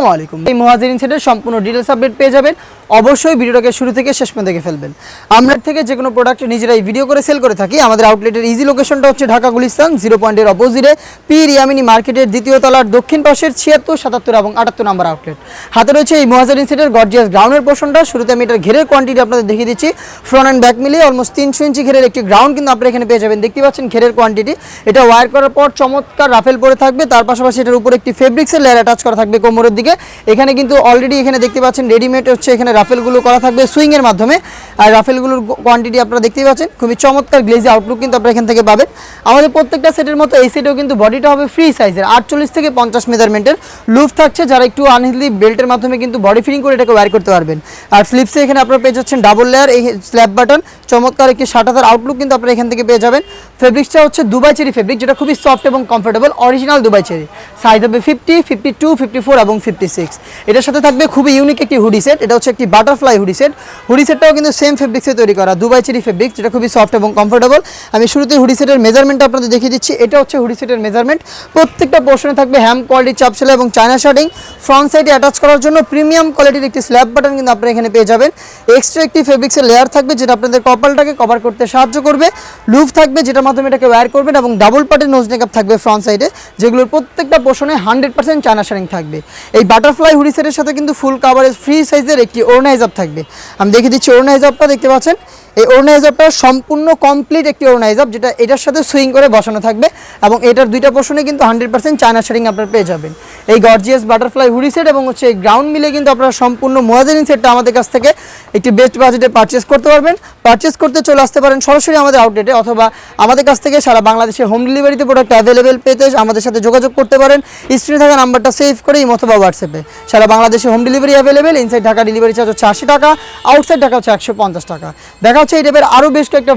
আসসালামু আলাইকুম। এই মুহাজিরিন সেটের সম্পূর্ণ ডিটেইলস আপডেট পেয়ে যাবেন। অবশ্যই ভিডিওটাকে শুরু থেকে শেষ পর্যন্ত দেখে ফেলবেন। আমরা থেকে যে কোনো প্রোডাক্ট নিজেরাই ভিডিও করে সেল করে থাকি। আমাদের আউটলেটের ইজি লোকেশনটা হচ্ছে ঢাকা গুলিস্তান 0 পয়েন্টের অপোজিটে পীর ইয়ামিনী মার্কেটের দ্বিতীয় তলার দক্ষিণ পাশের 76, 77 এবং 78 নম্বর আউটলেট। হাতে রয়েছে এই মুহাজিরিন সেটের গর্জিয়াস গ্রাউন্ডের পোর্শনটা। শুরুতে আমি এটার ঘেরের কোয়ান্টিটি আপনাদের দেখিয়ে দিচ্ছি। ফ্রন্ট অ্যান্ড ব্যাক মিলিয়ে অলমোস্ট 300 ইঞ্চি ঘেরের একটি গ্রাউন্ড কিন্তু আপনারা এখানে পেয়ে যাবেন। দেখতে পাচ্ছেন ঘেরের কোয়ান্টিটি। এটা ওয়্যার করার পর চমৎকার রাফেল পরে থাকবে। তার পাশাপাশি এটার উপরে একটি ফেব্রিক্সের লেয়ার অ্যাটাচ করা থাকবে কোমরের দিকে। এখানে কিন্তু অলরেডি এখানে দেখতে পাচ্ছেন রেডিমেড হচ্ছে এখানে রাফেলগুলো করা থাকবে সুইংয়ের মাধ্যমে। আর রাফেলগুলোর কোয়ান্টিটি আপনারা দেখতেই পাচ্ছেন। খুবই চমৎকার গ্লেজি আউটলুক কিন্তু আপনারা এখান থেকে পাবেন। আমাদের প্রত্যেকটা সেটের মতো এই সেটেও কিন্তু বডিটা হবে ফ্রি সাইজের 48 থেকে 50 মেজারমেন্টের লুফ থাকছে। যারা একটু আনহেলদি বেল্টের মাধ্যমে কিন্তু বডি ফিটিং করে এটাকে ওয়্যার করতে পারবেন। আর স্লিপসে এখানে আপনারা পেয়ে যাচ্ছেন ডাবল লেয়ার এই স্ল্যাব বাটন, চমৎকার একটি শাটাদার আউটলুক কিন্তু আপনারা এখান থেকে পেয়ে যাবেন। ফেব্রিক্সটা হচ্ছে দুবাই চেরি ফেব্রিক, যেটা খুবই সফট এবং comfortable, original Dubai cherry. Size হবে 50, 52, 54 এবং 56। এটার সাথে থাকবে খুবই ইউনিক একটি হুডি সেট। এটা হচ্ছে একটি বাটারফ্লাই হুডি সেট। হুডি সেটটাও কিন্তু সেম ফেব্রিক্সে তৈরি করা, দুবাই চেরি ফেব্রিক্স, যেটা খুবই সফট এবং কমফোর্টেবল। আমি শুরুতে হুডি সেটের মেজারমেন্টটা আপনাদের দেখিয়ে দিচ্ছি। এটা হচ্ছে হুডি সেটের মেজারমেন্ট। প্রত্যেকটা পোর্শনে থাকবে হ্যাম কোয়ালিটির চাপ সেলাই এবং চায়না শার্টিং। ফ্রন্ট সাইডে অ্যাটাচ করার জন্য প্রিমিয়াম কোয়ালিটির একটি স্ল্যাব বাটন কিন্তু আপনারা এখানে পেয়ে যাবেন। এক্সট্রা একটি ফেব্রিক্সের লেয়ার থাকবে, যেটা আপনাদের কপালটাকে কভার করতে সাহায্য করবে। লুফ থাকবে, যেটার মাধ্যমে এটাকে ওয়্যার করবেন, এবং ডাবল পার্টের নোজ নেকআপ থাকবে ফ্রন্ট সাইডে, যেগুলোর প্রত্যেকটা পোর্শনে 100% চায়না শার্টিং থাকবে। এই বাটারফ্লাই হুডি সেটের সাথে কিন্তু ফুল কাভারেজ ফ্রি সাইজের একটি ওড়না হিজাব থাকবে। আমি দেখিয়ে দিচ্ছি ওড়না হিজাবটা। দেখতে পাচ্ছেন এই ওড়না হিজাবটা সম্পূর্ণ কমপ্লিট একটি ওড়না হিজাব, যেটা এটার সাথে সুইং করে বসানো থাকবে, এবং এটার দুইটা পোর্শনে কিন্তু 100% চায়না শার্টিং আপনারা পেয়ে যাবেন। এই গর্জিয়াস বাটারফ্লাই হুডি সেট এবং হচ্ছে এই গ্রাউন্ড মিলে কিন্তু আপনারা সম্পূর্ণ মুহাজিরিন সেটটা আমাদের কাছ থেকে একটি বেস্ট বাজেটে পারচেস করতে পারবেন। পারচেস করতে চলে আসতে পারেন সরাসরি আমাদের আউটলেটে, অথবা আমাদের কাছ থেকে সারা বাংলাদেশে হোম ডেলিভারিতে প্রোডাক্ট অ্যাভেলেবেল পেতে আমাদের সাথে যোগাযোগ করতে পারেন। স্ক্রিনে থাকা নাম্বারটা সেভ করে ইমো অথবা হোয়াটসঅ্যাপে। সারা বাংলাদেশে home delivery available. Inside Dhaka delivery charge হচ্ছে 80 টাকা, আউটসাইড ঢাকা হচ্ছে 150 টাকা। দেখা হচ্ছে এই টাইপের আরও বেশ কয়েকটা